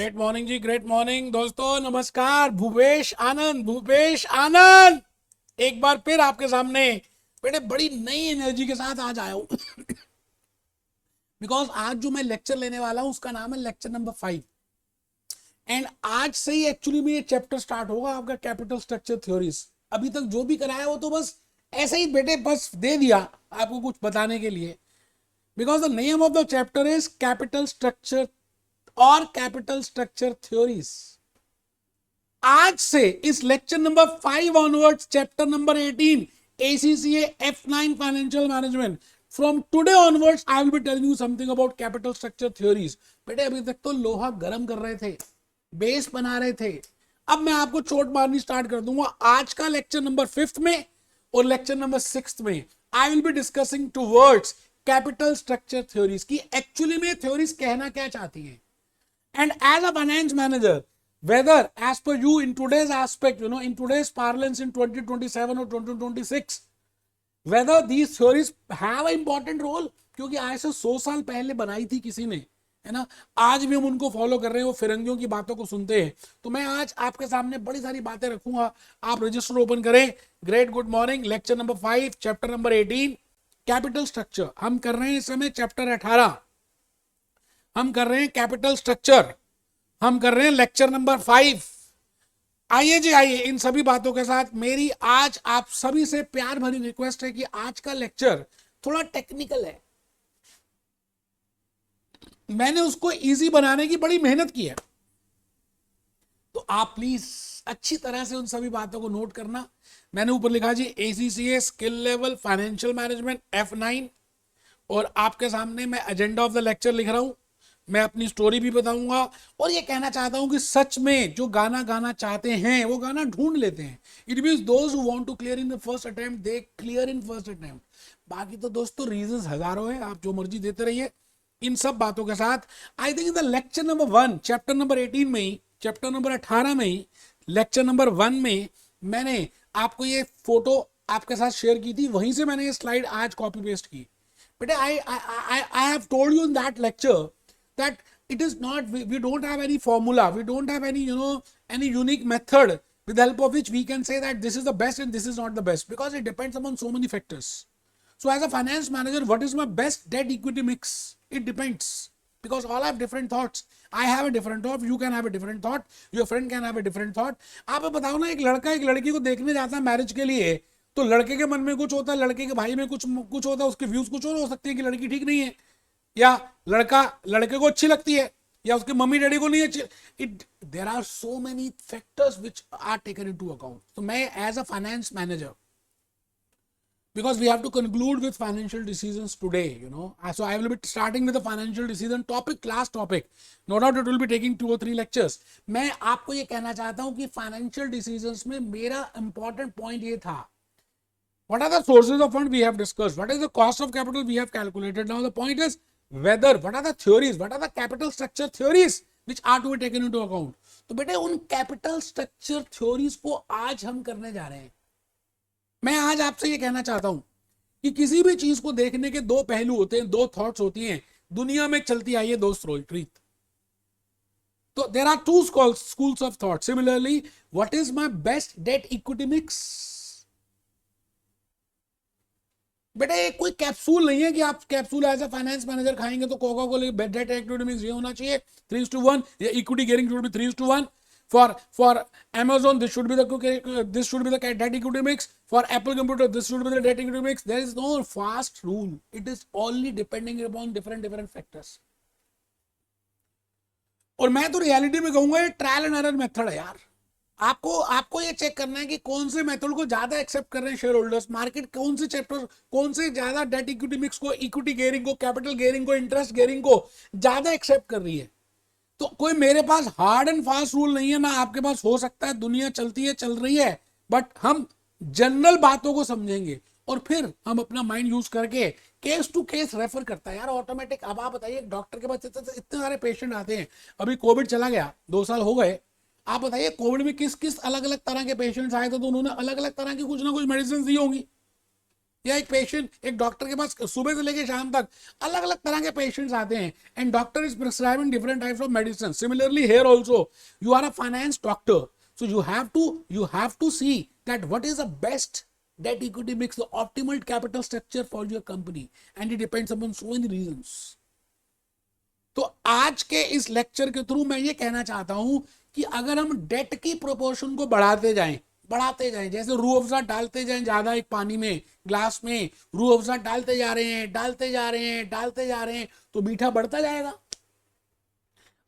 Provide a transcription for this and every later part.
Great morning जी, great morning दोस्तों, नमस्कार। भूपेश आनंद एक बार फिर आपके सामने बेटे बड़ी नई एनर्जी के साथ आज आया हूं। बिकॉज आज जो मैं लेक्चर लेने वाला हूं उसका नाम है लेक्चर नंबर 5 एंड आज से ही एक्चुअली में ये चैप्टर स्टार्ट होगा आपका कैपिटल स्ट्रक्चर थ्योरीज। अभी तक जो भी कराया वो तो बस ऐसे ही बेटे बस दे दिया आपको कुछ बताने के लिए। Because the name of the chapter is capital structure और कैपिटल स्ट्रक्चर थ्योरीज। आज से इस lecture number 5 onwards chapter number 18 ACCA F9 financial management, from today onwards I will be telling you something about capital structure theories. बेटे अभी तक तो लोहा गर्म कर रहे थे, बेस बना रहे थे, अब मैं आपको चोट मारनी स्टार्ट कर दूंगा। आज का लेक्चर नंबर 5 में और लेक्चर नंबर 6 में आई will be discussing towards capital structure theories की एक्चुअली में थ्योरीज कहना क्या चाहती है। And as a finance manager, whether as per you in today's aspect, in today's parlance in 2027 or 2026, whether these theories have an important role, क्योंकि आज से 100 साल पहले बनाई थी किसी ने, है ना। आज भी हम उनको फॉलो कर रहे हैं, वो फिरंगियों की बातों को सुनते हैं। तो मैं आज आपके सामने बड़ी सारी बातें रखूंगा। आप रजिस्टर ओपन करें। Great good morning, lecture number 5 chapter number 18 capital structure. हम कर रहे हैं इस समय चैप्टर 18, हम कर रहे हैं कैपिटल स्ट्रक्चर, हम कर रहे हैं लेक्चर नंबर 5। आइए जी आइए, इन सभी बातों के साथ मेरी आज आप सभी से प्यार भरी रिक्वेस्ट है कि आज का लेक्चर थोड़ा टेक्निकल है। मैंने उसको इजी बनाने की बड़ी मेहनत की है, तो आप प्लीज अच्छी तरह से उन सभी बातों को नोट करना। मैंने ऊपर लिखा जी ACCA skill level financial management F9, और आपके सामने मैं एजेंडा ऑफ द लेक्चर लिख रहा हूं। मैं अपनी स्टोरी भी बताऊंगा और ये कहना चाहता हूं कि सच में जो गाना चाहते हैं वो गाना ढूंढ लेते हैं। It means those who want to clear in the first attempt they clear in first attempt. बाकी तो दोस्तों रीजंस हजारों हैं, आप जो मर्जी देते रहिए। इन सब बातों के साथ I think the lecture number 1 chapter number 18 में ही, चैप्टर नंबर 18 में ही, लेक्चर नंबर 1 में मैंने आपको ये फोटो आपके साथ शेयर की थी, वहीं से मैंने ये स्लाइड आज कॉपी पेस्ट की। बेटे I have told you in that lecture that it is not, we don't have any formula, we don't have any any unique method with the help of which we can say that this is the best and this is not the best, because it depends upon so many factors. So as a finance manager, what is my best debt equity mix? It depends, because all have different thoughts. I have a different thought, you can have a different thought, your friend can have a different thought. आप बताओ ना, एक लड़का एक लड़की को देखने जाता है मैरिज के लिए, तो लड़के के मन में कुछ होता है, लड़के के भाई में कुछ होता है, उसके व्यूज कुछ और हो सकते हैं कि लड़की ठीक नहीं है, या लड़का लड़के को अच्छी लगती है, या उसके मम्मी डैडी को नहीं अच्छी। There are so many factors which are taken into account. तो मैं as a finance manager, because we have to conclude with financial decisions today, so I will be starting with the financial decision topic, last topic. No doubt it will be taking 2 or 3 lectures. मैं आपको ये कहना चाहता हूं कि financial decisions में मेरा important point ये था, what are the sources of fund we have discussed, what is the cost of capital we have calculated. Now the point is whether, what are the theories, what are the capital structure theories which are to be taken into account. तो बेटे उन capital structure theories को आज हम करने जा रहे हैं। मैं आज आपसे ये कहना चाहता हूं कि किसी भी चीज को देखने के 2 पहलू होते हैं, 2 थॉट्स होती हैं। दुनिया में चलती आई है 2 रीत। तो there are 2 schools of thought. Similarly, what is my best debt equity mix? बेटे कोई कैप्सूल नहीं है कि आप capsule as a finance manager खाएंगे तो Coca Cola debt equity mix ये होना चाहिए 3:1, या equity gearing should be 3:1. For Amazon this should be the debt equity mix. For Apple computer this should be the debt equity mix. There is no fast rule. It is only depending upon different factors. और मैं तो reality में कहूंगा ये trial and error method है यार। आपको ये चेक करना है कि कौन से मेथड को ज्यादा एक्सेप्ट कर रहे हैं शेयर होल्डर्स, मार्केट कौन से चैप्टर, कौन से ज्यादा डेट इक्विटी मिक्स को, इक्विटी गेयरिंग को, कैपिटल गेयरिंग को, इंटरेस्ट गेयरिंग को ज्यादा एक्सेप्ट कर रही है। तो कोई मेरे पास हार्ड एंड फास्ट रूल नहीं है, ना आपके पास हो सकता है। दुनिया चलती है, चल रही है, बट हम जनरल बातों को समझेंगे और फिर हम अपना माइंड यूज करके केस टू केस रेफर करता है यार ऑटोमेटिक। अब आप बताइए, डॉक्टर के पास इतने सारे पेशेंट आते हैं, अभी कोविड चला गया, 2 साल हो गए, आप बताइए कोविड में किस किस अलग अलग तरह के पेशेंट्स आए थे, तो उन्होंने अलग अलग तरह की कुछ ना कुछ मेडिसिन दी होंगी। या एक पेशेंट, एक डॉक्टर के पास सुबह से लेकर शाम तक अलग अलग तरह के पेशेंट्स आते हैं and doctor is prescribing different types of medicine. Similarly here also you are a finance doctor, so you have to see that what is the best debt equity mix, the optimal capital structure for your company, and it depends upon so many reasons. तो आज के इस lecture के through मैं ये कहना चाहता हूं कि अगर हम डेट की प्रोपोर्शन को बढ़ाते जाएं, जैसे रूह अफ़ज़ा डालते जाएं ज्यादा एक पानी में, ग्लास में रूह अफ़ज़ा डालते जा रहे हैं तो मीठा बढ़ता जाएगा.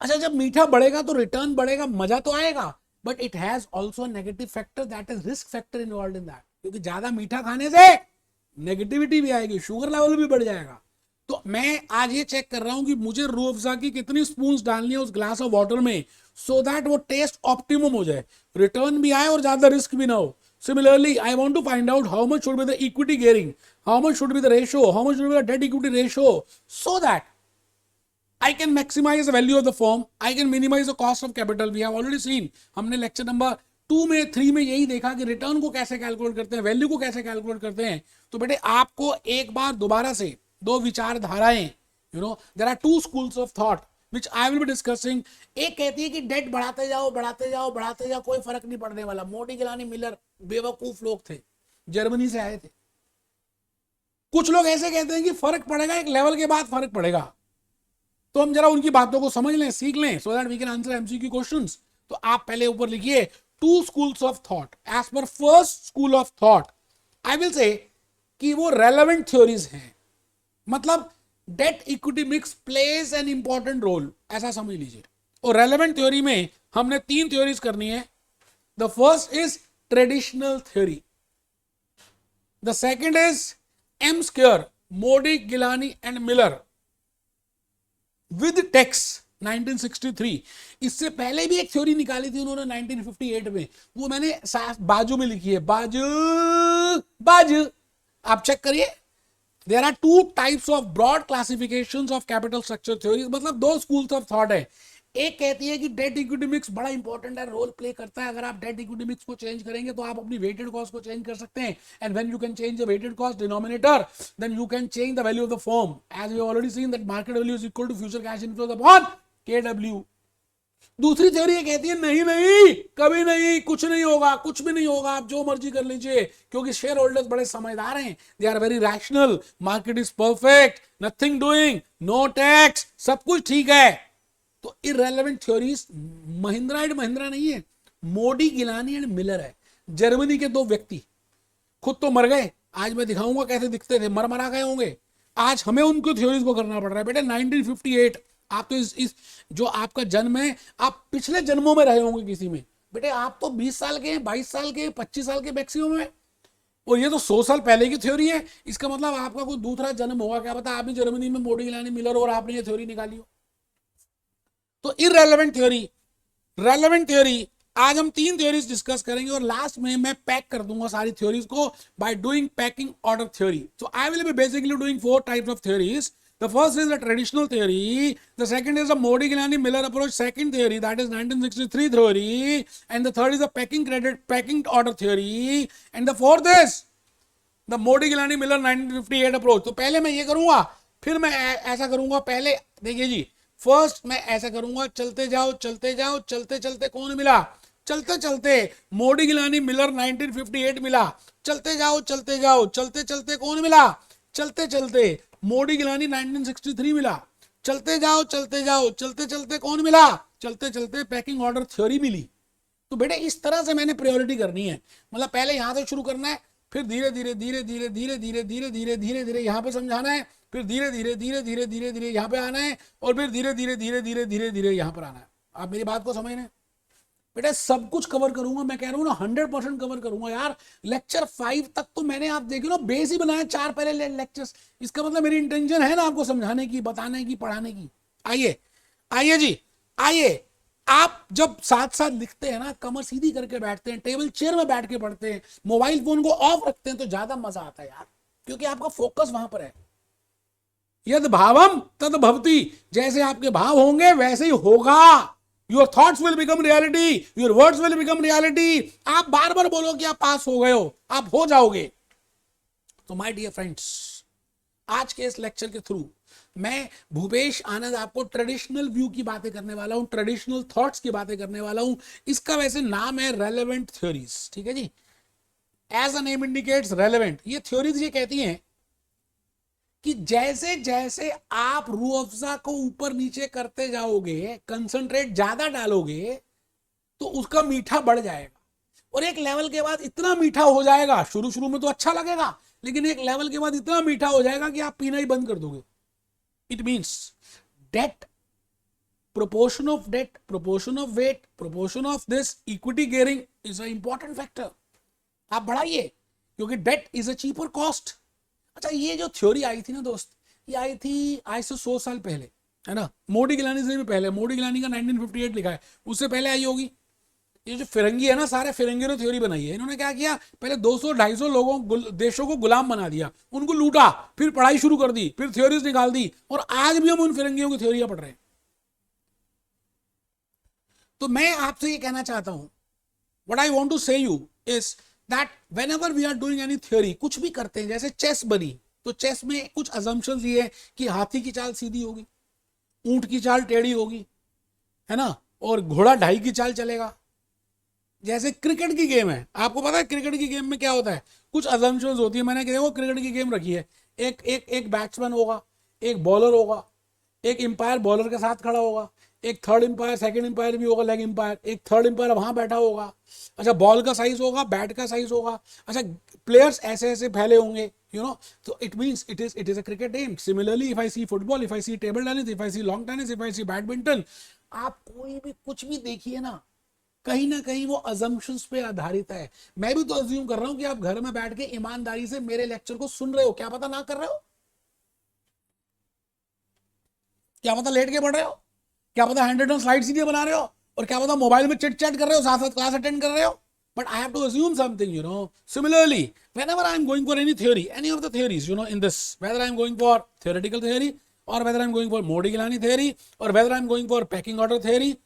अच्छा, जब मीठा बढ़ेगा तो रिटर्न बढ़ेगा, मजा तो आएगा, but it has also negative factor, that is risk factor involve in that. क्योंकि ज्यादा मीठा खाने से नेगेटिविटी भी आएगी, शुगर लेवल भी बढ़ जाएगा. तो मैं आज ये चेक कर रहा हूं कि मुझे रूह अफ़ज़ा की कितनी स्पून्स डालनी है उस ग्लास ऑफ वाटर में, सो दैट वो टेस्ट ऑप्टिमम हो जाए, रिटर्न भी आए और ज्यादा रिस्क भी ना हो. Similarly, I want to find out how much should be the equity gearing, how much should be the ratio, how much should be the debt equity ratio, so that I can maximize the value of the firm, I can minimize the cost of capital. We have already seen, हमने lecture number 2 में 3 में यही देखा कि return को कैसे calculate करते हैं, वैल्यू को कैसे कैलकुलेट करते हैं. तो बेटे आपको एक बार दोबारा से दो विचारधाराएं, there are two schools of thought which I will be discussing. एक कहती है कि डेट बढ़ाते जाओ, कोई फर्क नहीं पड़ने वाला. मोडी गिलानी मिलर बेवकूफ लोग थे, जर्मनी से आए थे. कुछ लोग ऐसे कहते हैं कि फर्क पड़ेगा, एक लेवल के बाद फर्क पड़ेगा. तो हम जरा उनकी बातों को समझ लें, सीख लें, so that we can answer MCQ questions. तो आप पहले ऊपर लिखिए two schools of thought. As पर first school of thought I will say कि वो रेलेवेंट थ्योरीज हैं, मतलब debt equity mix plays an important role, ऐसा समझ लीजिए. और रेलेवेंट थ्योरी में हमने 3 थ्योरीज करनी है. The first is traditional theory, the second is M square, Modigliani and Miller with tax 1963. इससे पहले भी एक थ्योरी निकाली थी उन्होंने 1958 में, वो मैंने बाजू में लिखी है, बाजू आप चेक करिए. There are 2 types of broad classifications of capital structure theories, मतलब 2 स्कूल्स ऑफ थॉट है. एक कहती है कि डेट इक्विटी मिक्स बड़ा इंपॉर्टेंट है, रोल प्ले करता है. अगर आप डेट इक्विटी मिक्स को चेंज करेंगे तो आप अपनी वेटेड कॉस्ट को चेंज कर सकते हैं. And when you can change the weighted cost denominator, then you can change the value of the firm. As we already seen that market value is equal to future cash inflows upon KW. दूसरी theory ये कहती है नहीं, कभी नहीं, कुछ नहीं होगा, कुछ भी नहीं होगा, आप जो मर्जी कर लीजिए, क्योंकि शेयर होल्डर्स बड़े समझदार हैं, they are very rational, market is perfect, nothing doing, no tax, सब कुछ ठीक है. तो irrelevant theories Mahindra and Mahindra नहीं है, मोडी गिलानी एंड मिलर है. जर्मनी के 2 व्यक्ति खुद तो मर गए, आज मैं दिखाऊंगा कैसे दिखते थे, मरा गए होंगे. आज हमें उनकी थ्योरीज को करना पड़ रहा है. बेटे 1958, आप तो इस जो आपका जन्म है, आप पिछले जन्मों में रहे होंगे किसी में. बेटे आप तो 20 साल के हैं, 22 साल के, 25 साल के मैक्सिमम है, और ये तो 100 साल पहले की थ्योरी है. इसका मतलब आपका कोई दूसरा जन्म होगा, क्या पता आप भी जर्मनी में मोडी गिलानी मिलर और आपने ये थ्योरी निकाली हो. तो इररेलेवेंट थ्योरी, रेलेवेंट थ्योरी, आज हम 3 थ्योरीज डिस्कस करेंगे और लास्ट में मैं पैक कर दूंगा सारी थ्योरीज को by doing packing order theory. So I will B basically doing 4 types of theories. The first is the traditional theory, the second is the Modi-Gilani Miller approach second theory, that is 1963 theory, and the third is the packing order theory, and the fourth is the Modi-Gilani Miller 1958 approach. तो पहले मैं ये करूंगा, फिर मैं ऐसा करूंगा. पहले देखिए जी, फर्स्ट मैं ऐसा करूंगा, चलते चलते कौन मिला, चलते मोडी गिलानी मिलर 1958 मिला. चलते चलते कौन मिला, चलते मोडी गिलानी 1963 मिला. चलते चलते कौन मिला, चलते पैकिंग ऑर्डर थ्योरी मिली. तो बेटे इस तरह से मैंने प्रायोरिटी करनी है, मतलब पहले यहां से शुरू करना है, फिर धीरे धीरे यहां पे समझाना है, फिर धीरे धीरे यहां पे आना है, और फिर धीरे धीरे यहां पर आना है. आप मेरी बात को समझ रहे हैं बेटा? सब कुछ कवर करूंगा, मैं कह रहा हूं ना 100% कवर करूंगा यार. लेक्चर 5 तक तो मैंने आप देखे ना बेस ही बनाया, 4 पहले लेक्चर्स. इसका मतलब मेरी इंटेंशन है ना आपको समझाने की, बताने की, पढ़ाने की. आइए जी, आइए. आप जब साथ लिखते हैं ना, कमर सीधी करके बैठते हैं, टेबल चेयर में बैठ के पढ़ते हैं, मोबाइल फोन को ऑफ रखते हैं, तो ज्यादा मजा आता है यार, क्योंकि आपका फोकस वहां पर है. यद भावम तद भवति, जैसे आपके भाव होंगे वैसे ही होगा. Your thoughts will become reality, your words will become reality. आप बार बार बोलो कि आप पास हो गए हो, आप हो जाओगे. तो माय डियर फ्रेंड्स, आज के इस लेक्चर के थ्रू मैं भूपेश आनंद आपको ट्रेडिशनल व्यू की बातें करने वाला हूं, ट्रेडिशनल थॉट्स की बातें करने वाला हूं। इसका वैसे नाम है रेलेवेंट थ्योरीज, ठीक है जी। As a name indicates relevant, ये थ्योरीज ये कहती हैं कि जैसे जैसे आप रूह अफ़ज़ा को ऊपर नीचे करते जाओगे, कंसंट्रेट ज्यादा डालोगे, तो उसका मीठा बढ़ जाएगा और एक लेवल के बाद इतना मीठा हो जाएगा, शुरू शुरू में तो अच्छा लगेगा, लेकिन एक लेवल के बाद इतना मीठा हो जाएगा कि आप पीना ही बंद कर दोगे। It means debt, proportion of debt, proportion of weight, proportion of this equity gearing is an important factor। आप बढ़ाइए क्योंकि debt is a cheaper cost. अच्छा, ये जो थ्योरी आई थी ना दोस्त, ये आई थी आज से 100 साल पहले, है ना। मोडी गिलानी से भी पहले, मोडी गिलानी का 1958 लिखा है, उससे पहले आई होगी। ये जो फिरंगी है ना, सारे फिरंगियों ने थ्योरी बनाई है। इन्होंने क्या किया, पहले 200-250 लोगों देशों को गुलाम बना दिया, उनको लूटा, फिर पढ़ाई शुरू कर दी, फिर थ्योरीज निकाल दी, और आज भी हम उन फिरंगियों की थ्योरियां पढ़ रहे हैं। तो मैं आपसे ये कहना चाहता हूं, what I want to say you is that whenever we are doing any theory, कुछ भी करते हैं, जैसे चेस बनी, तो चेस में कुछ अजम्पशंस ये है कि हाथी की चाल सीधी होगी, ऊंट की चाल टेढ़ी होगी, है ना, और घोड़ा ढाई की चाल चलेगा। जैसे क्रिकेट की गेम है, आपको पता है क्रिकेट की गेम में क्या होता है, कुछ अजम्पशंस होती है। मैंने देखो क्रिकेट की गेम रखी है, एक बैट्समैन होगा, एक बॉलर होगा, एक एम्पायर बॉलर के साथ खड़ा होगा, एक थर्ड एम्पायर, सेकंड एम्पायर भी होगा, लेग एम्पायर, एक थर्ड एम्पायर वहां बैठा होगा। अच्छा, बॉल का साइज होगा, बैट का साइज होगा। अच्छा, प्लेयर्स ऐसे ऐसे फैले होंगे, यू नो। तो it means it is a cricket game. Similarly if I see football, if I see table tennis, if I see long tennis, if I see badminton, आप कोई भी कुछ भी देखिए ना कहीं वो अजम्पशंस पे आधारित है। मैं भी तो अज्यूम कर रहा हूं कि आप घर में बैठ के ईमानदारी से मेरे लेक्चर को सुन रहे हो, क्या पता ना कर रहे हो, क्या पता लेट के पढ़ रहे हो, क्या पता हैंड रिटन स्लाइड सीधे बना रहे हो, और क्या पता मोबाइल में चिट चैट कर रहे हो, साथ साथ क्लास अटेंड कर रहे हो। But I have to assume something, you know. Similarly, whenever I am going for any theory, any of the theories, you know, in this, whether I am going for theoretical theory, or whether I am going for Modigliani theory, or whether I am going for pecking order theory,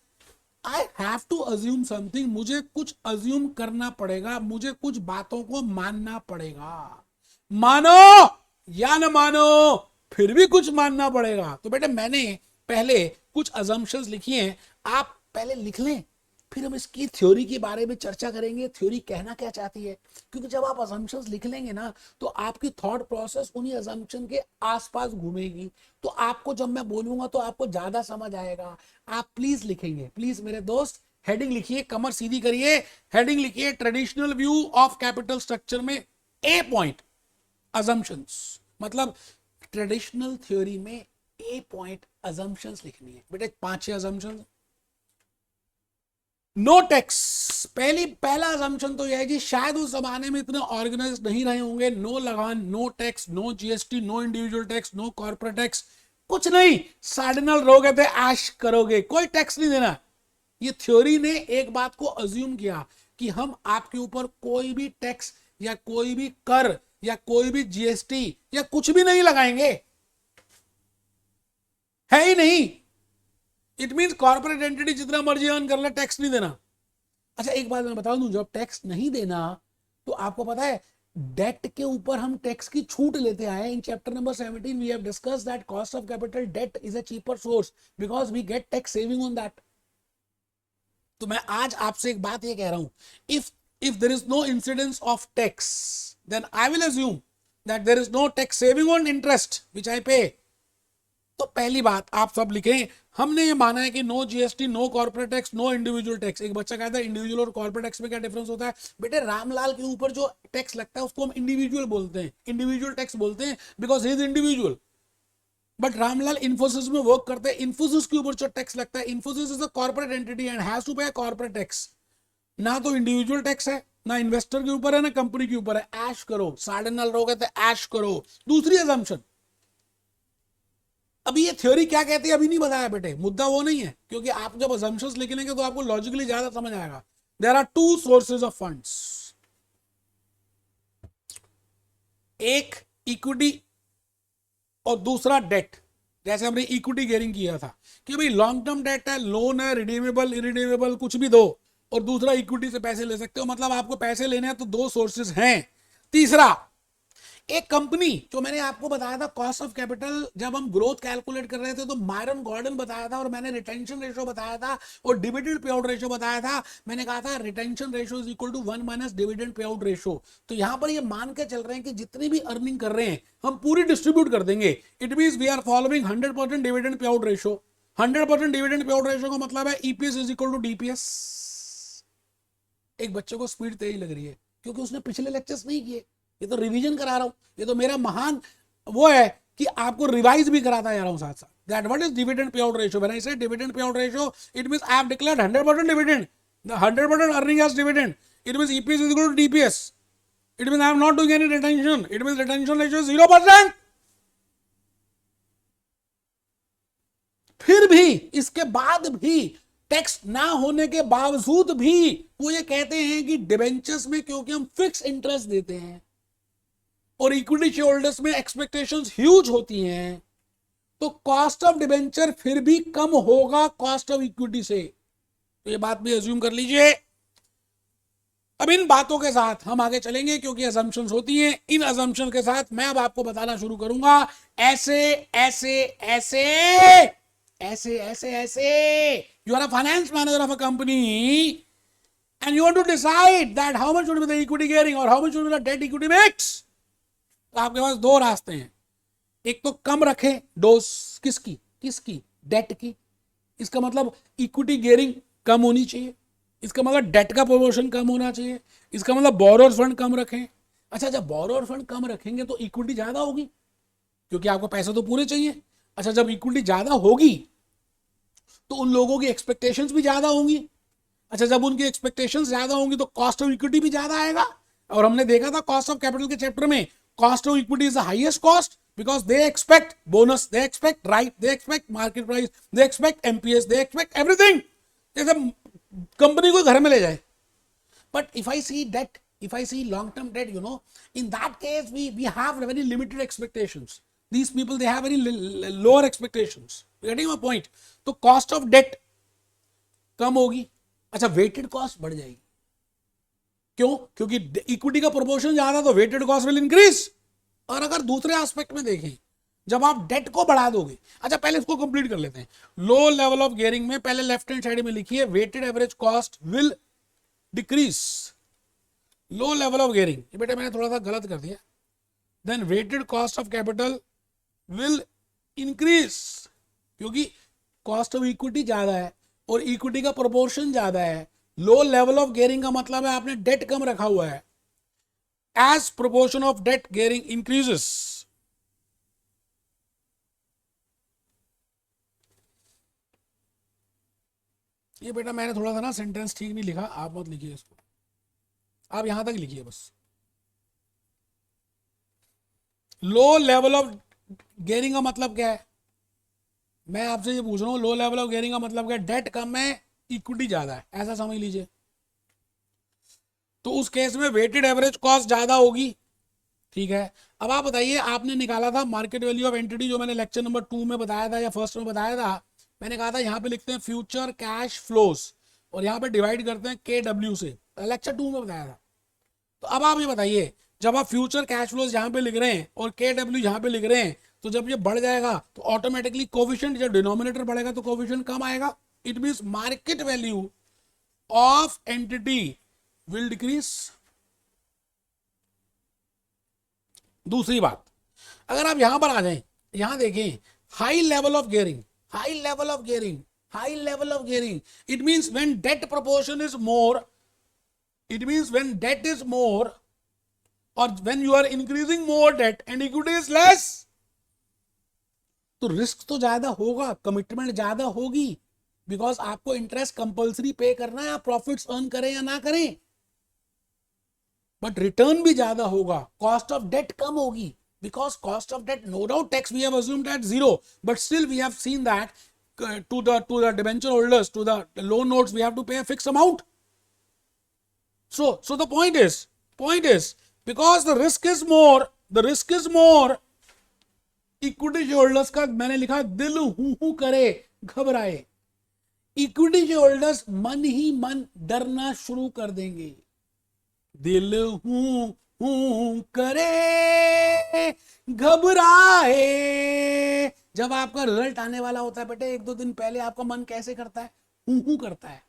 I have to assume something। मुझे कुछ assume करना पड़ेगा, मुझे कुछ बातों को मानना पड़ेगा। मानो या न मानो, फिर भी कुछ मानना पड़ेगा। तो बेटे मैंने पहले कुछ assumptions लिखी हैं, आप पहले लिख लें, फिर हम इसकी थ्योरी के बारे में चर्चा करेंगे, थ्योरी कहना क्या चाहती है। क्योंकि जब आप असम्पशंस लिख लेंगे ना, तो आपकी थॉट प्रोसेस उन्हीं असम्पशन के आसपास घूमेगी, तो आपको जब मैं बोलूंगा तो आपको ज्यादा समझ आएगा। आप प्लीज लिखेंगे, प्लीज मेरे दोस्त, हेडिंग लिखिए, कमर सीधी करिए, हेडिंग लिखिए traditional view of capital structure में ए पॉइंट असम्पशंस, मतलब ट्रेडिशनल थ्योरी में ए पॉइंट असम्पशंस लिखनी है। बेटे 5-6 असम्पशंस। नो टैक्स, पहला असम्पशन तो यह है कि शायद उस जमाने में इतने ऑर्गेनाइज नहीं रहे होंगे। नो लगान, no tax, no GST, no individual tax, no corporate tax, कुछ नहीं। सार्डिनल रहोगे तो ऐश करोगे, कोई टैक्स नहीं देना। ये थ्योरी ने एक बात को अज्यूम किया कि हम आपके ऊपर कोई भी टैक्स या कोई भी कर या कोई भी जीएसटी या कुछ भी नहीं लगाएंगे, है ही नहीं। इट मीन्स कॉर्पोरेट एंटिटी जितना मर्जी अर्न कर ले, टैक्स नहीं देना। अच्छा, एक बात मैं बता दूं, जब टैक्स नहीं देना तो आपको पता है डेट के ऊपर हम टैक्स की छूट लेते आए। In chapter number 17 we have discussed that cost of capital debt is a cheaper source because we get tax saving on that. तो मैं आज आपसे एक बात ये कह रहा हूं, if there is no incidence of tax, then I will assume that there is no tax saving on interest which I pay. तो पहली बात आप सब लिखें, हमने ये माना है कि no GST, no corporate tax, no individual tax. एक बच्चा कहता है इंडिविजुअल और कॉर्पोरेट टैक्स में क्या डिफरेंस होता है? बेटे रामलाल के ऊपर जो टैक्स लगता है उसको हम इंडिविजुअल बोलते हैं, इंडिविजुअल टैक्स बोलते हैं because he is individual. But Ramlal Infosys में वर्क करते हैं, इन्फोसिस के ऊपर जो टैक्स लगता है, Infosys is a corporate entity and has to pay corporate tax. ना तो इंडिविजुअल टैक्स है, ना इन्वेस्टर के ऊपर है, ना कंपनी के ऊपर है। ऐश करो, सार्डिनल रहोगे तो ऐश करो। दूसरी असम्पशन, अभी ये थ्योरी क्या कहती है अभी नहीं बताया बेटे, मुद्दा वो नहीं है, क्योंकि आप जब असम्पशंस लिखेंगे तो आपको लॉजिकली ज्यादा समझ आएगा। There are two sources of funds, एक इक्विटी और दूसरा डेट। जैसे हमने इक्विटी गेयरिंग किया था कि भाई लॉन्ग टर्म डेट है, लोन है, रिडीमेबल, इरिडीमेबल, कुछ भी दो, और दूसरा इक्विटी से पैसे ले सकते हो, मतलब आपको पैसे लेने हैं तो दो सोर्सेज हैं। तीसरा, एक कंपनी जो मैंने आपको बताया था कॉस्ट ऑफ कैपिटल, जब हम ग्रोथ कैलकुलेट कर रहे थे तो मायरन गॉर्डन बताया था और मैंने रिटेंशन रेशियो बताया था और डिविडेंड पे आउट रेशियो बताया था। मैंने कहा था retention ratio is equal to 1 minus dividend pay out ratio. तो यहां पर ये मान के चल रहे हैं कि जितनी भी अर्निंग कर रहे हैं हम पूरी डिस्ट्रीब्यूट कर देंगे। It means we are following 100% dividend pay out ratio. 100% dividend pay out ratio का मतलब है EPS is equal to DPS. एक बच्चे को स्पीड तेज लग रही है क्योंकि उसने पिछले लेक्चर्स नहीं किए। ये तो रिवीजन करा रहा हूं, ये तो मेरा महान वो है कि आपको रिवाइज भी कराता जा रहा हूं साथ साथ। That what is dividend pay out ratio? When I say dividend pay out ratio, it means I have declared 100% dividend, the 100% earning as dividend. It means EPS is equal to DPS. It means I am not doing any retention. It means retention ratio 0%। फिर भी इसके बाद भी tax ना होने के बावजूद भी वो ये कहते हैं कि डिबेंचर्स में क्योंकि हम फिक्स इंटरेस्ट देते हैं और इक्विटी शेयर होल्डर्स में एक्सपेक्टेशंस ह्यूज होती हैं, तो कॉस्ट ऑफ डिबेंचर फिर भी कम होगा कॉस्ट ऑफ इक्विटी से। तो ये बात भी अज्यूम कर लीजिए। अब इन बातों के साथ हम आगे चलेंगे क्योंकि असम्पशंस होती हैं। इन असम्पशन के साथ मैं अब आपको बताना शुरू करूंगा ऐसे ऐसे ऐसे ऐसे ऐसे ऐसे। You are a finance manager of a company and you want to decide that how much should be the equity gearing or how much should be the debt equity mix. तो आपके पास दो रास्ते हैं। एक तो कम रखे डोज, किसकी date की। इसका मतलब इक्विटी गेयरिंग कम होनी चाहिए। इसका मतलब डेट का प्रोपोर्शन कम होना चाहिए। इसका मतलब बोरोअर फंड कम रखें। अच्छा, जब बोरोअर फंड कम रखेंगे तो इक्विटी ज्यादा होगी क्योंकि आपको पैसे तो पूरे चाहिए। अच्छा, जब इक्विटी ज्यादा होगी तो उन लोगों की एक्सपेक्टेशंस भी ज्यादा होंगी। अच्छा, जब उनकी एक्सपेक्टेशंस ज्यादा होंगी तो कॉस्ट ऑफ इक्विटी भी ज्यादा आएगा। और हमने देखा था कॉस्ट ऑफ कैपिटल के चैप्टर में, cost of equity is the highest cost because they expect bonus, they expect right, they expect market price, they expect MPS, they expect everything. जैसे कंपनी को घर में ले जाए। But if I see debt, if I see long term debt, in that case we have very limited expectations. These people, they have very lower expectations. Getting my point? तो cost of debt कम होगी। अच्छा, weighted cost बढ़ जाएगी। क्यों? क्योंकि equity का proportion ज्यादा तो weighted cost will increase। और अगर दूसरे एस्पेक्ट में देखें, जब आप डेट को बढ़ा दोगे, अच्छा पहले इसको कंप्लीट कर लेते हैं। लो लेवल ऑफ गियरिंग में पहले लेफ्ट हैंड साइड में लिखिए weighted average cost will decrease. Low level of gearing, ये बेटा मैंने थोड़ा सा गलत कर दिया। Then weighted cost of capital will increase क्योंकि कॉस्ट ऑफ इक्विटी ज्यादा है और इक्विटी का प्रोपोर्शन ज्यादा है। लो लेवल ऑफ गियरिंग का मतलब है आपने डेट कम रखा हुआ है। As proportion of debt gearing increases, ये बेटा मैंने थोड़ा सा ना सेंटेंस ठीक नहीं लिखा, आप मत लिखिए इसको, आप यहां तक लिखिए बस। लो लेवल ऑफ गियरिंग का मतलब क्या है? मैं आपसे ये पूछ रहा हूं, लो लेवल ऑफ गियरिंग का मतलब क्या है? डेट कम है, इक्विटी ज्यादा है, ऐसा समझ लीजिए। तो उस केस में वेटेड एवरेज कॉस्ट ज्यादा होगी, ठीक है। अब आप बताइए, आपने निकाला था मार्केट वैल्यू ऑफ एंटिटी, जो मैंने लेक्चर नंबर 2 में बताया था या फर्स्ट में बताया था। मैंने कहा था यहाँ पे लिखते हैं फ्यूचर कैश फ्लोज और यहाँ पे डिवाइड करते हैं KW से, लेक्चर 2 में बताया था। तो अब आप ये बताइए, जब आप फ्यूचर कैश फ्लोज यहाँ पे लिख रहे हैं और KW यहाँ पे लिख रहे हैं, तो जब ये बढ़ जाएगा तो ऑटोमेटिकली कोफिशिएंट, जब डिनोमिनेटर बढ़ेगा तो कोफिशिएंट कम आएगा। It means market value of entity will decrease. दूसरी बात, अगर आप यहां पर आ जाएं, यहां देखें high level of gearing, high level of gearing, high level of gearing, it means when debt proportion is more, it means when debt is more or when you are increasing more debt and equity is less, तो risk तो ज्यादा होगा, commitment ज्यादा होगी, because आपको interest compulsory पे करना है, आप प्रॉफिट्स अर्न करें या ना करें। बट रिटर्न भी ज्यादा होगा, कॉस्ट ऑफ डेट कम होगी, because cost of debt, no doubt tax we have assumed at 0, but still we have seen that to the debenture holders, to the loan notes, we have to pay a fixed amount. So the point is because the risk is more, equity shareholders का मैंने लिखा दिल हूं करे घबराए, equity shareholders मन ही मन डरना शुरू कर देंगे। दिल हूं हूं करे घबराए। जब आपका रिजल्ट आने वाला होता है बेटे, एक दो दिन पहले आपका मन कैसे करता है? हूं करता है।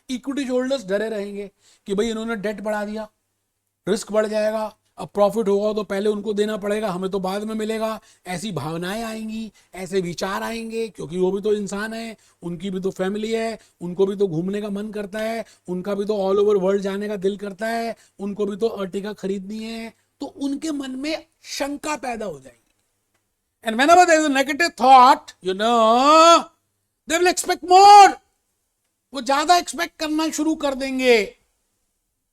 इक्विटी होल्डर्स डरे रहेंगे कि भाई इन्होंने डेट बढ़ा दिया, रिस्क बढ़ जाएगा, अब प्रॉफिट होगा तो पहले उनको देना पड़ेगा, हमें तो बाद में मिलेगा। ऐसी भावनाएं आएंगी, ऐसे विचार आएंगे, क्योंकि वो भी तो इंसान है, उनकी भी तो फैमिली है, उनको भी तो घूमने का मन करता है, उनका भी तो ऑल ओवर वर्ल्ड जाने का दिल करता है, उनको भी तो अर्टिगा खरीदनी है। तो उनके मन में शंका पैदा हो जाएगी। And whenever there is a negative thought, they will expect more. वो ज्यादा एक्सपेक्ट करना शुरू कर देंगे।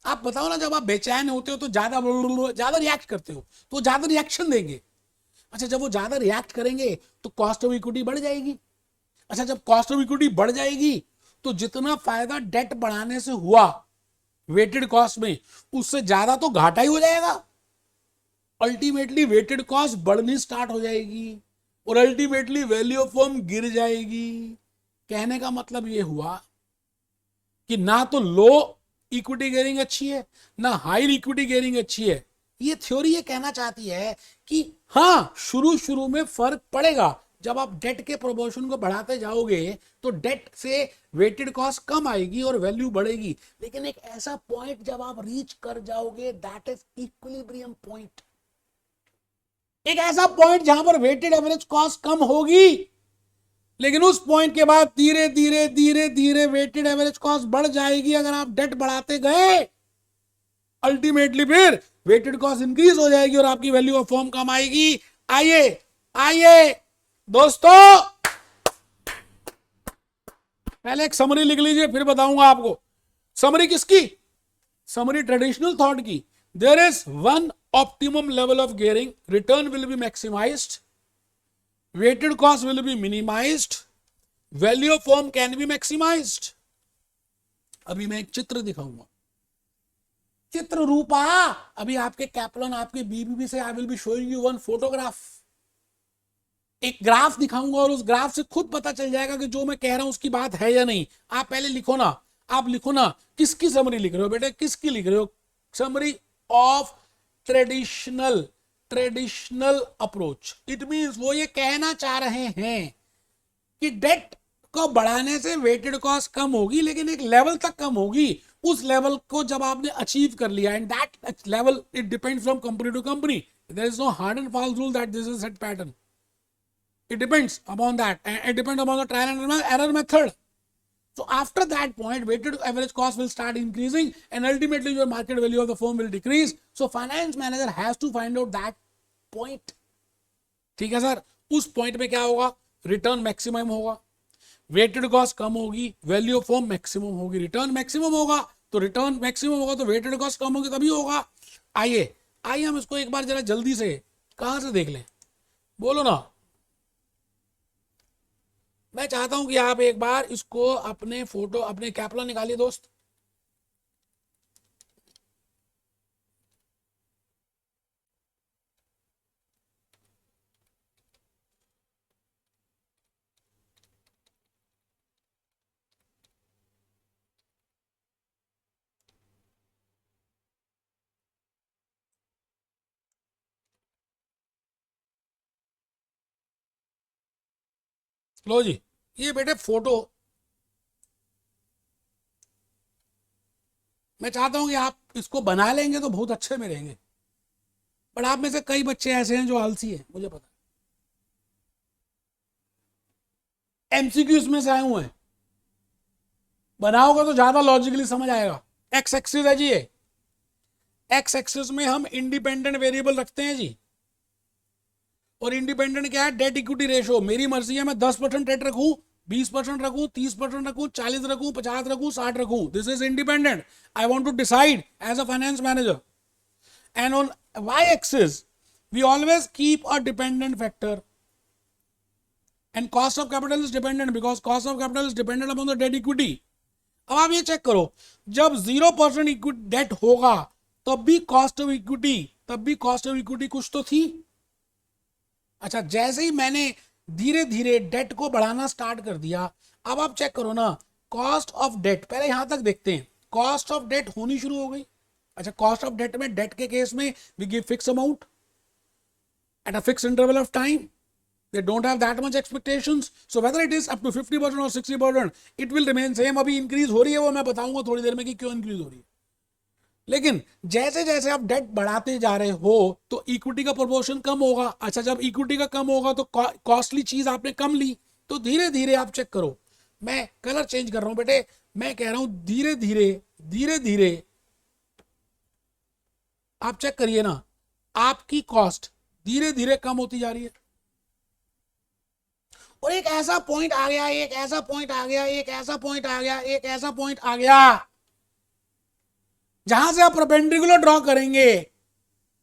आप बताओ ना, जब आप बेचैन होते हो तो ज्यादा रिएक्ट करते हो, तो ज्यादा रिएक्शन देंगे। अच्छा, जब वो ज्यादा रिएक्ट करेंगे तो कॉस्ट ऑफ इक्विटी बढ़ जाएगी। अच्छा, जब कॉस्ट ऑफ इक्विटी बढ़ जाएगी तो जितना फायदा डेट बढ़ाने से हुआ वेटेड कॉस्ट में, उससे ज्यादा तो घाटा ही हो जाएगा। अल्टीमेटली वेटेड कॉस्ट बढ़नी स्टार्ट हो जाएगी और अल्टीमेटली वैल्यू ऑफ फर्म गिर जाएगी। कहने का मतलब ये हुआ कि ना तो लो इक्विटी गेयरिंग अच्छी है, ना हाई इक्विटी गेयरिंग अच्छी है। ये थ्योरी ये कहना चाहती है कि हाँ, शुरू में फर्क पड़ेगा। जब आप डेट के प्रोपोर्शन को बढ़ाते जाओगे तो डेट से वेटेड कॉस्ट कम आएगी और वैल्यू बढ़ेगी, लेकिन एक ऐसा पॉइंट जब आप रीच कर जाओगे, दैट इज इक्विलिब्रियम पॉइंट। एक ऐसा पॉइंट जहां पर वेटेड एवरेज कॉस्ट कम होगी, लेकिन उस पॉइंट के बाद धीरे धीरे धीरे धीरे वेटेड एवरेज कॉस्ट बढ़ जाएगी। अगर आप डेट बढ़ाते गए, अल्टीमेटली फिर वेटेड कॉस्ट इंक्रीज हो जाएगी और आपकी वैल्यू ऑफ फर्म कम आएगी। आइए आइए दोस्तों, पहले एक समरी लिख लीजिए, फिर बताऊंगा आपको। समरी किसकी? समरी ट्रेडिशनल थॉट की। There is one optimum level of gearing, return will be maximized, weighted cost will be minimized, value of firm can be maximized। अभी मैं एक चित्र दिखाऊंगा, चित्र रूपा। अभी आपके कैप्लन, आपके बीबीबी से आई will be showing you one photograph. एक ग्राफ दिखाऊंगा और उस ग्राफ से खुद पता चल जाएगा कि जो मैं कह रहा हूं उसकी बात है या नहीं। आप पहले लिखो ना, आप लिखो ना, किसकी समरी लिख रहे हो बेटे? किसकी लिख रहे हो? Summary of traditional approach. It means वो ये कहना चाह रहे हैं कि डेट को बढ़ाने से वेटेड कॉस्ट कम होगी, लेकिन एक लेवल तक कम होगी। उस लेवल को जब आपने अचीव कर लिया, and that level it depends from company to company, there is no hard and fast rule that this is set pattern. It depends upon that, it depends upon the trial and error method. So after that point, weighted average cost will start increasing and ultimately your market value of the firm will decrease. So finance manager has to find out that point. ठीक है sir? उस point में क्या होगा? Return maximum होगा, weighted cost कम होगी, value of firm maximum होगी। Return maximum होगा तो रिटर्न मैक्सिमम होगा तो वेटेड कॉस्ट कम होगी, तभी होगा। आइए आइए हम इसको एक बार जरा जल्दी से कहां से देख लें, बोलो ना। मैं चाहता हूं कि आप एक बार इसको अपने फोटो, अपने कैप्लन निकालिए दोस्त। लो जी, ये बेटे फोटो। मैं चाहता हूं कि आप इसको बना लेंगे तो बहुत अच्छे में रहेंगे, पर आप में से कई बच्चे ऐसे हैं जो आलसी हैं, मुझे पता है। एमसीक्यू इसमें से आए हुए हैं, बनाओगे तो ज्यादा लॉजिकली समझ आएगा। एक्स एक्सिस है जी, ये एक्स एक्सिस में हम इंडिपेंडेंट वेरिएबल रखते हैं जी, और इंडिपेंडेंट क्या है? Debt equity ratio. मेरी मर्जी है, मैं 10% डेट रखूं, 20% रखूं, 30% रखूं, 40 रखूं, 50 रखूं, 60 रखूं। This is independent. I want to decide as a finance manager. And on y axis we always keep a dependent factor, and cost of capital is dependent because cost of capital is dependent upon the debt equity। अब आप ये check करो, जब 0% equity debt होगा तब भी cost of equity कुछ तो थी। अच्छा, जैसे ही मैंने धीरे धीरे डेट को बढ़ाना स्टार्ट कर दिया, अब आप चेक करो ना, कॉस्ट ऑफ डेट, पहले यहां तक देखते हैं, कॉस्ट ऑफ डेट होनी शुरू हो गई। अच्छा, कॉस्ट ऑफ डेट में, डेट के केस में we give fix amount at a fixed interval of time. They don't have that much expectations. So whether it is up to 50% or 60%, it will remain same. अभी increase हो रही है, वो मैं बताऊंगा थोड़ी देर में कि क्यों इंक्रीज हो रही है। लेकिन जैसे जैसे आप डेट बढ़ाते जा रहे हो तो इक्विटी का प्रोपोर्शन कम होगा। अच्छा, जब इक्विटी का कम होगा तो कॉस्टली चीज आपने कम ली, तो धीरे धीरे आप चेक करो, मैं कलर चेंज कर रहा हूं बेटे, मैं कह रहा हूं धीरे धीरे धीरे धीरे आप चेक करिए ना, आपकी कॉस्ट धीरे धीरे कम होती जा रही है। और एक ऐसा पॉइंट आ गया, एक ऐसा पॉइंट आ गया, एक ऐसा पॉइंट आ गया, एक ऐसा पॉइंट आ गया जहां से आप परपेंडिकुलर ड्रॉ करेंगे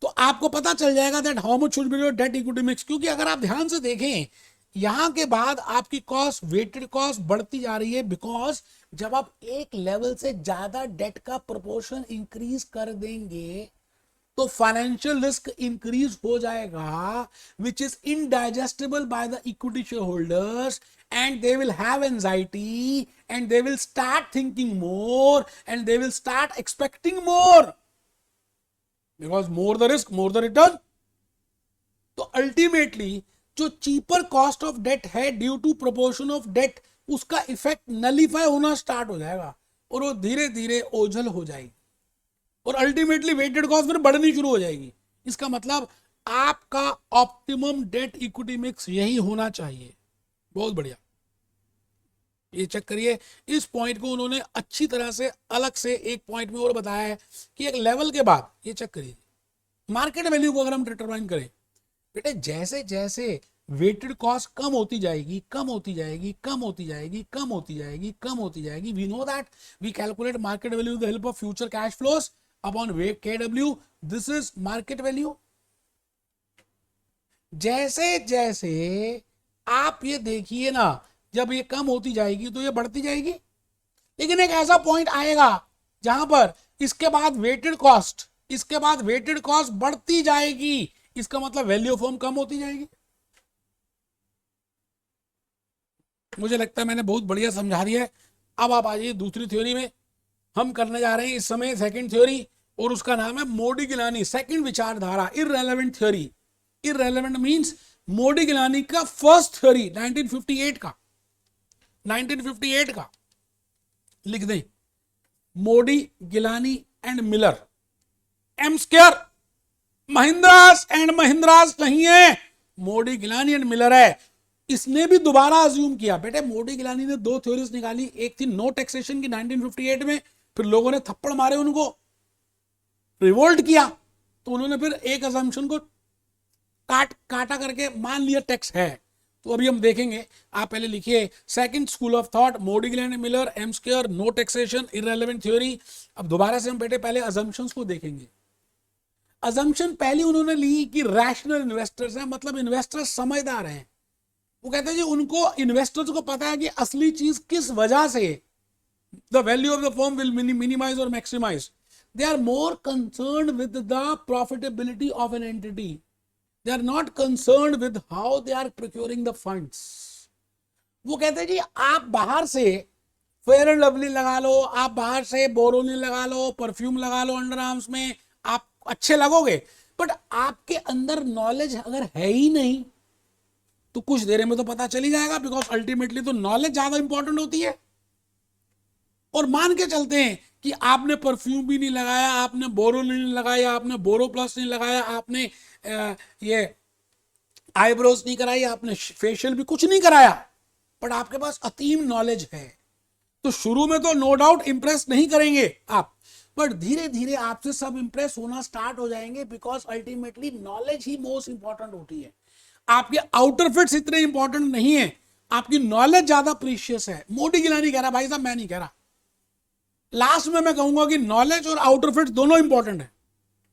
तो आपको पता चल जाएगा that how much should be your date equity mix. क्योंकि अगर आप ध्यान से देखें, यहां के बाद आपकी कॉस्ट, वेटेड कॉस्ट बढ़ती जा रही है, बिकॉज जब आप एक लेवल से ज्यादा डेट का प्रोपोर्शन इंक्रीज कर देंगे तो फाइनेंशियल रिस्क इंक्रीज हो जाएगा, which is indigestible by the equity share holders, and they will have anxiety, and they will start thinking more, and they will start expecting more, because more the risk, more the return. तो ultimately जो cheaper cost of debt है due to proportion of debt, उसका effect nullify होना start हो जाएगा और वो धीरे धीरे ओझल हो जाएगी और अल्टीमेटली वेटेड कॉस्ट फिर बढ़नी शुरू हो जाएगी। इसका मतलब आपका ऑप्टिमम डेट इक्विटी मिक्स यही होना चाहिए। बहुत बढ़िया, ये चेक करिए, इस पॉइंट को उन्होंने अच्छी तरह से अलग से एक पॉइंट में और बताया है कि एक लेवल के बाद, ये चेक करिए, मार्केट वैल्यू को अगर हम डिटरमाइन करें बेटे, जैसे जैसे वेटेड कॉस्ट कम होती जाएगी, कम होती जाएगी, कम होती जाएगी, कम होती जाएगी, कम होती जाएगी, we know that we calculate market value with the help of future cash flows upon KW, this is market value. जैसे जैसे आप ये देखिए ना, जब ये कम होती जाएगी तो ये बढ़ती जाएगी, लेकिन एक ऐसा पॉइंट आएगा जहां पर इसके बाद वेटेड कॉस्ट बढ़ती जाएगी, इसका मतलब वैल्यू ऑफ फर्म कम होती जाएगी। मुझे लगता है मैंने बहुत बढ़िया समझा दिया है। अब आप आ जाइए दूसरी थ्योरी में। हम करने जा रहे हैं इस समय सेकंड थ्योरी, और उसका नाम है मोडिगिलानी सेकंड विचारधारा, irrelevant theory. Irrelevant means Modigliani का फर्स्ट थ्योरी 1958 का लिख दें, Modigliani and Miller, M square, Mahindras and Mahindras नहीं है, मोडिगिलानी एंड मिलर है। इसने भी दोबारा अज्यूम किया बेटे, मोडिगिलानी ने दो थ्योरीज निकाली, एक थी नो टैक्सेशन की 1958 में, फिर लोगों ने थप्पड़ मारे, उनको रिवोल्ट किया, तो उन्होंने फिर एक अजम्पशन को काटा करके मान लिया टैक्स है। तो अभी हम देखेंगे, आप पहले लिखिए second school of thought, Modigliani Miller, M square, no taxation, irrelevant theory. अब दोबारा से हम बेटे पहले अजम्पशंस को देखेंगे। अजम्पशन पहली उन्होंने ली कि रैशनल इन्वेस्टर्स हैं, मतलब इन्वेस्टर्स समझदार हैं। वो कहते हैं जी उनको, इन्वेस्टर्स को पता है कि असली चीज किस वजह से the value of the firm will minimise और maximise. They are more concerned with the profitability of an entity, they are not concerned with how they are procuring the funds. वो कहते हैं जी आप बाहर से फेयर एंड लवली लगा लो, आप बाहर से बोरोनिल लगा लो, परफ्यूम लगा लो अंडर आर्म्स में, आप अच्छे लगोगे, बट आपके अंदर नॉलेज अगर है ही नहीं तो कुछ देर में तो पता चली जाएगा, बिकॉज अल्टीमेटली तो नॉलेज ज्यादा इंपॉर्टेंट होती है। और मान के चलते हैं कि आपने परफ्यूम भी नहीं लगाया, आपने बोरो नहीं लगाया, आपने बोरो प्लस नहीं लगाया, आपने ये आईब्रोज नहीं कराई, आपने फेशियल भी कुछ नहीं कराया, बट आपके पास अतीम नॉलेज है, तो शुरू में तो नो डाउट इंप्रेस नहीं करेंगे आप, बट धीरे धीरे आपसे सब इंप्रेस होना स्टार्ट हो जाएंगे, because ultimately knowledge he most important होती है। आपके आउटर फिट्स इतने इंपॉर्टेंट नहीं है, आपकी नॉलेज ज्यादा प्रीशियस है। मोडिगिलानी कह रहा, भाई साहब मैं नहीं कह रहा, लास्ट में मैं कहूंगा कि नॉलेज और आउटर फिट्स दोनों इंपॉर्टेंट है।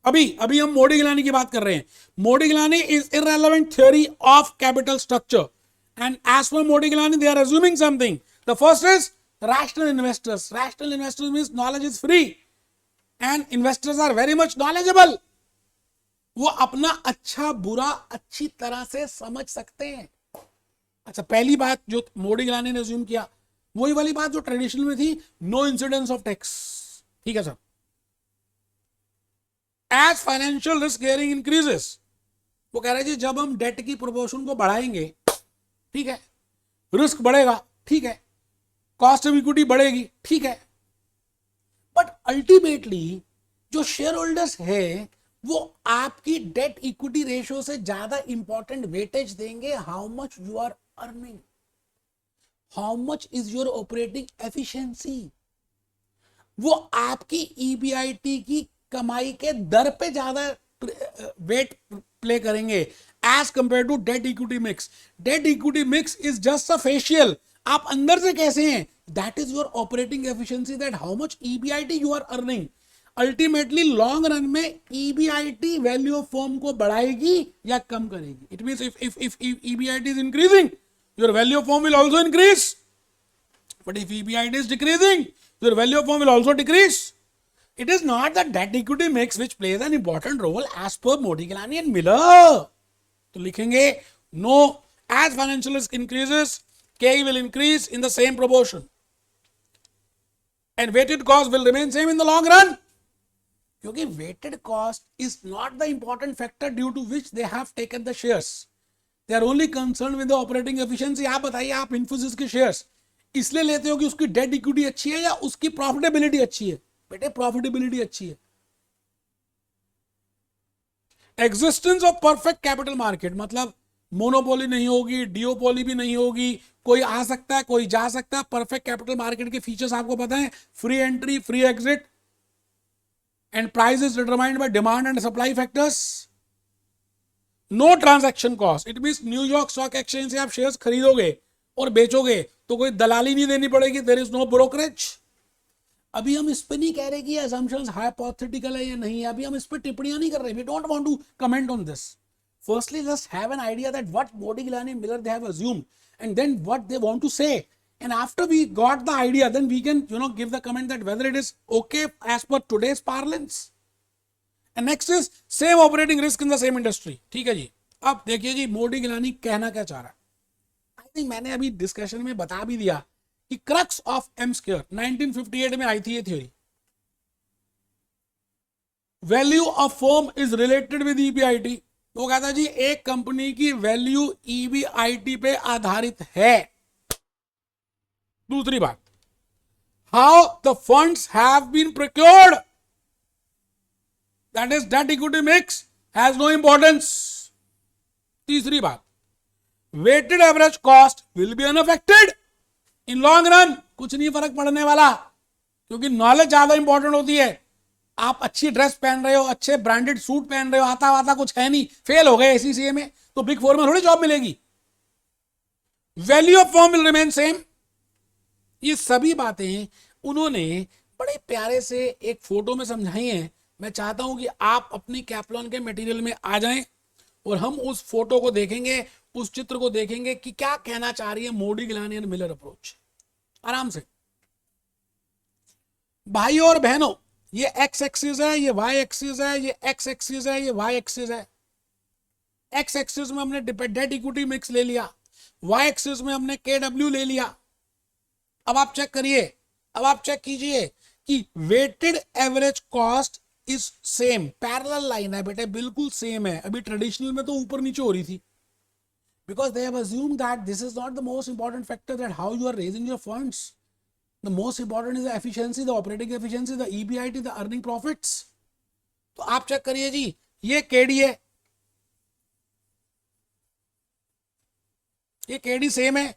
अभी हम मोडिगिलानी की बात कर रहे हैं। Modigliani is irrelevant theory of capital structure, and as पर Modigliani they are assuming something. The first is rational investors. Rational investors means knowledge is free and investors are very much knowledgeable. वो अपना अच्छा बुरा अच्छी तरह से समझ सकते हैं। अच्छा, पहली बात जो मोडिगिलानी ने अज्यूम किया वही वाली बात जो ट्रेडिशनल में थी, नो इंसिडेंस ऑफ टैक्स। ठीक है sir, as financial risk gearing increases, वो कह रहे जी जब हम डेट की प्रोपोर्शन को बढ़ाएंगे, ठीक है, रिस्क बढ़ेगा, ठीक है, कॉस्ट ऑफ इक्विटी बढ़ेगी, ठीक है, बट अल्टीमेटली जो शेयर होल्डर्स है वो आपकी डेट इक्विटी रेशियो से ज्यादा इंपॉर्टेंट वेटेज देंगे how much you are earning, how much is your operating efficiency. वो आपकी ईबीआईटी की कमाई के दर पे ज्यादा वेट प्ले करेंगे as compare to debt equity mix. Debt equity mix is just a facial, आप अंदर से कैसे हैं, that is your operating efficiency, that how much EBIT you are earning. Ultimately long run में ईबीआईटी वैल्यू ऑफ फर्म को बढ़ाएगी या कम करेगी। It means if EBIT is increasing, your value of firm will also increase, but if EBIT is decreasing, your value of firm will also decrease. It is not the debt equity mix which plays an important role as per Modi, Gilani and Miller. तो लिखेंगे no, as financial risk increases, KE will increase in the same proportion and weighted cost will remain same in the long run, क्योंकि weighted cost is not the important factor due to which they have taken the shares. They are only concerned with the operating efficiency. आप बताइए, आप इन्फोसिस के shares इसलिए लेते हो कि उसकी डेट इक्विटी अच्छी है या उसकी प्रॉफिटेबिलिटी अच्छी है? बेटे प्रॉफिटेबिलिटी अच्छी है। Existence of perfect capital market मतलब मोनोपोली नहीं होगी, डिओपोली भी नहीं होगी, कोई आ सकता है कोई जा सकता है। परफेक्ट कैपिटल मार्केट के फीचर्स आपको पता है, free entry, free exit and price is determined by demand and supply factors. No transaction cost, it means New York stock exchange से आप शेयर्स खरीदोगे और बेचोगे तो कोई दलाली नहीं देनी पड़ेगी, देयर इज नो ब्रोकरेज। अभी हम इस पे नहीं कह रहे कि ये assumptions हाइपोथेटिकल है या नहीं है, अभी हम इस पे टिप्पणियां नहीं कर रहे, we don't want to comment on this. Firstly just have an idea that what Modigliani, Miller they have assumed and then what they want to say, and after we got the idea then we can give the comment that whether it is okay as per today's parlance. And next is same operating risk in the same industry. ठीक है जी। अब देखिए जी मोदी, गिलानी कहना क्या चाह रहा है। I think मैंने अभी डिस्कशन में बता भी दिया कि क्रक्स ऑफ एम स्क्वायर 1958 में आई थी ये theory. Value of firm is related with EBIT. वो कहता जी एक कंपनी की वैल्यू ईबीआईटी पे आधारित है। दूसरी बात, how the funds have been procured, that is debt equity mix has no importance. तीसरी बात, weighted average cost will be unaffected in long run, कुछ नहीं फर्क पड़ने वाला क्योंकि नॉलेज ज्यादा इंपॉर्टेंट होती है। आप अच्छी ड्रेस पहन रहे हो, अच्छे ब्रांडेड सूट पहन रहे हो, आता वाता कुछ है नहीं, फेल हो गए एसीसीए में तो बिग फोर में थोड़ी जॉब मिलेगी। Value of firm will remain same. ये सभी बातें उन्होंने बड़े प्यारे से एक फोटो में समझाई हैं। मैं चाहता हूं कि आप अपनी कैप्लॉन के मटेरियल में आ जाएं और हम उस फोटो को देखेंगे, उस चित्र को देखेंगे कि क्या कहना चाह रही है Modigliani and Miller approach. आराम से भाई और बहनों, ये एक्स एक्सिस है, ये वाई एक्सिस है, ये एक्स एक्सिस है, ये वाई एक्सिस है। एक्स एक्सिस में हमने डेट इक्विटी मिक्स ले लिया, वाई एक्सिस में हमने केडब्ल्यू ले लिया। अब आप चेक करिए, अब आप चेक कीजिए कि weighted average cost is same, parallel line है बेटे, बिल्कुल सेम है। अभी ट्रेडिशनल में तो ऊपर नीचे हो रही थी because they have assumed that this is not the most important factor, that how you are raising your funds. The most important is the efficiency, the operating efficiency, the EBIT, the earning profits. तो आप check करिए जी, ये KD है, ये KD same है,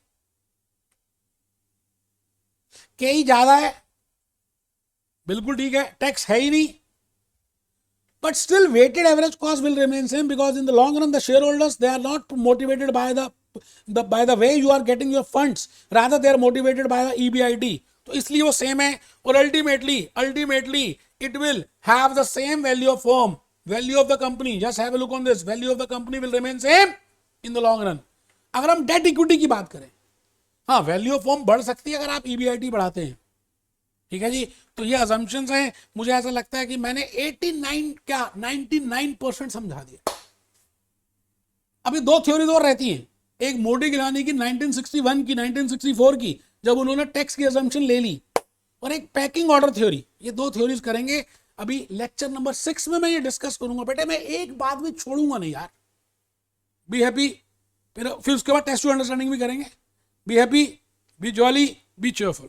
केई ज्यादा है, बिल्कुल ठीक है, टैक्स है ही नहीं, but still weighted average cost will remain same because in the long run the shareholders, they are not motivated by the way you are getting your funds, rather they are motivated by the EBIT. तो इसलिए वो same है और ultimately it will have the same value of firm, value of the company. Just have a look on this, value of the company will remain same in the long run. अगर हम debt equity की बात करें, हाँ value of firm बढ़ सकती है अगर आप EBIT बढ़ाते हैं, ठीक है जी। तो ये असम्पशंस हैं, मुझे ऐसा लगता है कि मैंने 99% समझा दिया। अभी दो थ्योरीज और रहती हैं, एक मोदी, गिलानी की 1961 की, 1964 की, जब उन्होंने टैक्स की असम्पशन ले ली, और एक पैकिंग ऑर्डर थ्योरी। ये दो थ्योरीज करेंगे। अभी लेक्चर नंबर 6 में मैं ये डिस्कस करूंगा बेटे, मैं एक बात भी छोड़ूंगा नहीं यार। बी हैप्पी, फिर उसके बाद टेस्ट टू अंडरस्टैंडिंग भी करेंगे। Be happy, B jolly, B cheerful.